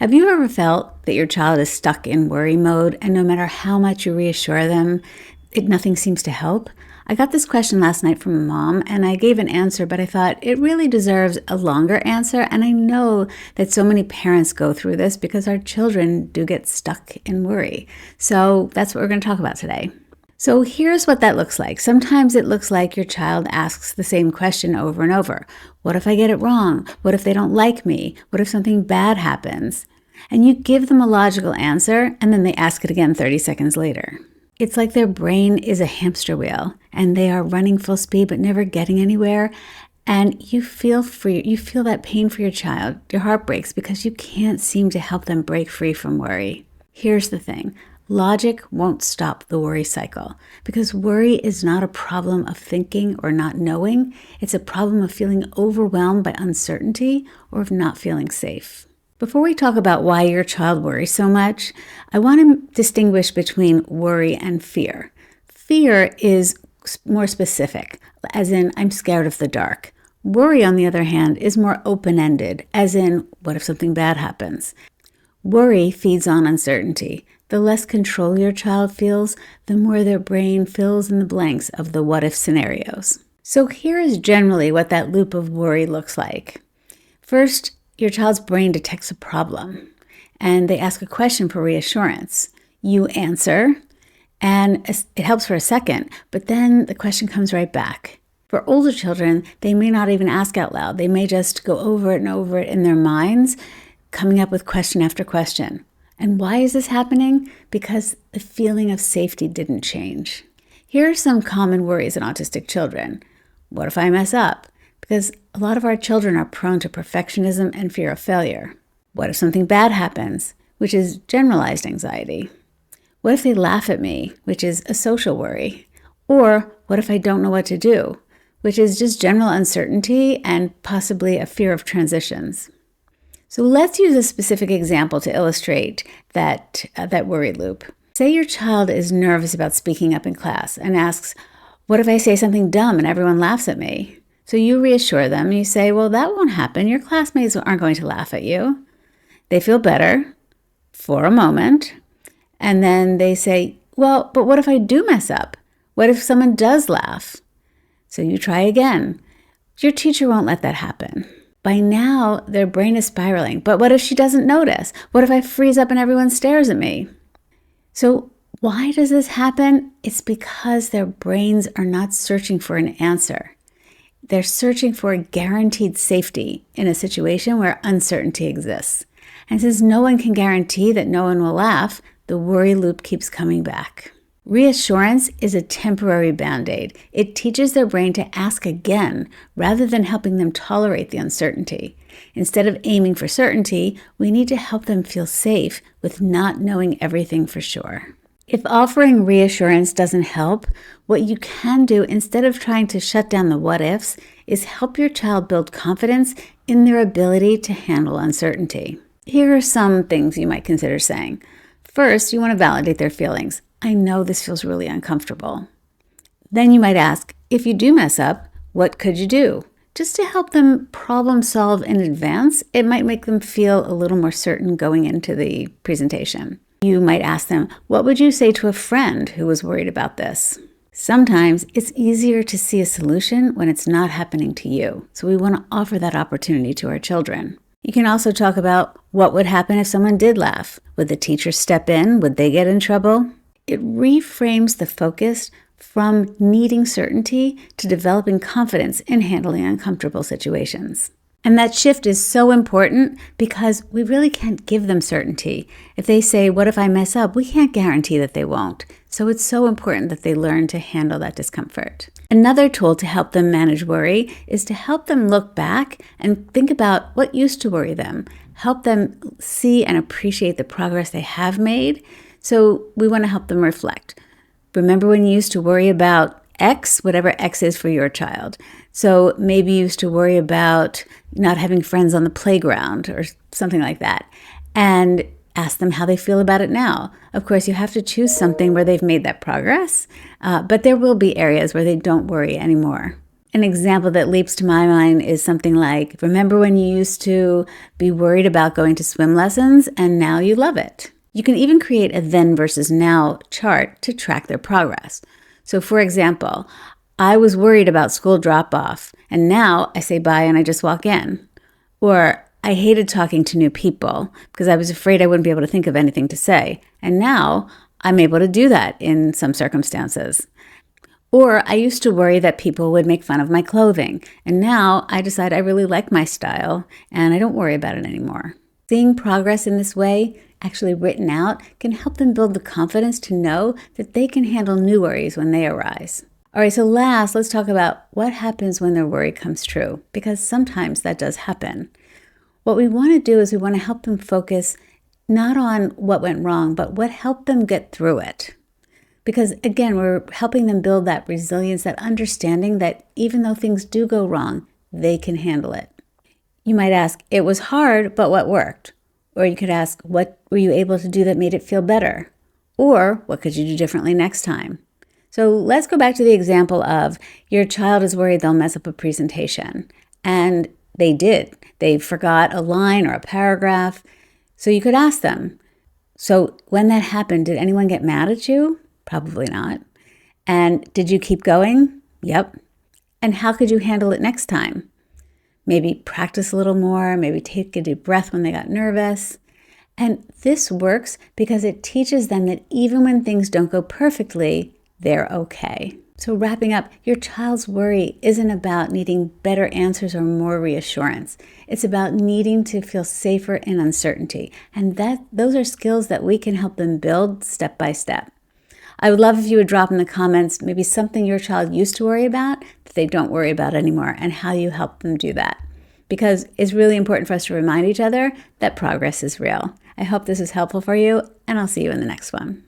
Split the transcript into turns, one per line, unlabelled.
Have you ever felt that your child is stuck in worry mode and no matter how much you reassure them, nothing seems to help? I got this question last night from a mom and I gave an answer, but I thought it really deserves a longer answer. And I know that so many parents go through this because our children do get stuck in worry. So that's what we're going to talk about today. So here's what that looks like. Sometimes it looks like your child asks the same question over and over. What if I get it wrong? What if they don't like me? What if something bad happens? And you give them a logical answer, and then they ask it again 30 seconds later. It's like their brain is a hamster wheel, and they are running full speed but never getting anywhere. And you feel that pain for your child. Your heart breaks because you can't seem to help them break free from worry. Here's the thing. Logic won't stop the worry cycle because worry is not a problem of thinking or not knowing. It's a problem of feeling overwhelmed by uncertainty or of not feeling safe. Before we talk about why your child worries so much, I want to distinguish between worry and fear. Fear is more specific, as in, I'm scared of the dark. Worry, on the other hand, is more open-ended, as in, what if something bad happens? Worry feeds on uncertainty. The less control your child feels, the more their brain fills in the blanks of the what-if scenarios. So here is generally what that loop of worry looks like. First, your child's brain detects a problem, and they ask a question for reassurance. You answer, and it helps for a second, but then the question comes right back. For older children, they may not even ask out loud. They may just go over it and over it in their minds, coming up with question after question. And why is this happening? Because the feeling of safety didn't change. Here are some common worries in autistic children. What if I mess up? Because a lot of our children are prone to perfectionism and fear of failure. What if something bad happens? Which is generalized anxiety. What if they laugh at me? Which is a social worry. Or what if I don't know what to do? Which is just general uncertainty and possibly a fear of transitions. So let's use a specific example to illustrate that worry loop. Say your child is nervous about speaking up in class and asks, what if I say something dumb and everyone laughs at me? So you reassure them. You say, well, that won't happen. Your classmates aren't going to laugh at you. They feel better for a moment. And then they say, well, but what if I do mess up? What if someone does laugh? So you try again. Your teacher won't let that happen. By now, their brain is spiraling. But what if she doesn't notice? What if I freeze up and everyone stares at me? So why does this happen? It's because their brains are not searching for an answer. They're searching for guaranteed safety in a situation where uncertainty exists. And since no one can guarantee that no one will laugh, the worry loop keeps coming back. Reassurance is a temporary band-aid. It teaches their brain to ask again rather than helping them tolerate the uncertainty. Instead of aiming for certainty, we need to help them feel safe with not knowing everything for sure. If offering reassurance doesn't help, what you can do instead of trying to shut down the what-ifs is help your child build confidence in their ability to handle uncertainty. Here are some things you might consider saying. First, you want to validate their feelings. I know this feels really uncomfortable. Then you might ask, if you do mess up, what could you do? Just to help them problem solve in advance, it might make them feel a little more certain going into the presentation. You might ask them, what would you say to a friend who was worried about this? Sometimes it's easier to see a solution when it's not happening to you. So we want to offer that opportunity to our children. You can also talk about what would happen if someone did laugh. Would the teacher step in? Would they get in trouble? It reframes the focus from needing certainty to developing confidence in handling uncomfortable situations. And that shift is so important because we really can't give them certainty. If they say, what if I mess up? We can't guarantee that they won't. So it's so important that they learn to handle that discomfort. Another tool to help them manage worry is to help them look back and think about what used to worry them. Help them see and appreciate the progress they have made. So we want to help them reflect. Remember when you used to worry about X, whatever X is for your child. So maybe you used to worry about not having friends on the playground or something like that. And ask them how they feel about it now. Of course, you have to choose something where they've made that progress, but there will be areas where they don't worry anymore. An example that leaps to my mind is something like, remember when you used to be worried about going to swim lessons and now you love it? You can even create a then versus now chart to track their progress. So for example, I was worried about school drop-off and now I say bye and I just walk in. Or I hated talking to new people because I was afraid I wouldn't be able to think of anything to say. And now I'm able to do that in some circumstances. Or I used to worry that people would make fun of my clothing, and now I decide I really like my style, and I don't worry about it anymore. Seeing progress in this way, actually written out, can help them build the confidence to know that they can handle new worries when they arise. All right, so last, let's talk about what happens when their worry comes true, because sometimes that does happen. What we want to do is we want to help them focus not on what went wrong, but what helped them get through it. Because again, we're helping them build that resilience, that understanding that even though things do go wrong, they can handle it. You might ask, it was hard, but what worked? Or you could ask, what were you able to do that made it feel better? Or what could you do differently next time? So let's go back to the example of your child is worried they'll mess up a presentation. And they did. They forgot a line or a paragraph. So you could ask them, so when that happened, did anyone get mad at you? Probably not. And did you keep going? Yep. And how could you handle it next time? Maybe practice a little more, maybe take a deep breath when they got nervous. And this works because it teaches them that even when things don't go perfectly, they're okay. So wrapping up, your child's worry isn't about needing better answers or more reassurance. It's about needing to feel safer in uncertainty. And those are skills that we can help them build step by step. I would love if you would drop in the comments maybe something your child used to worry about that they don't worry about anymore and how you help them do that. Because it's really important for us to remind each other that progress is real. I hope this is helpful for you, and I'll see you in the next one.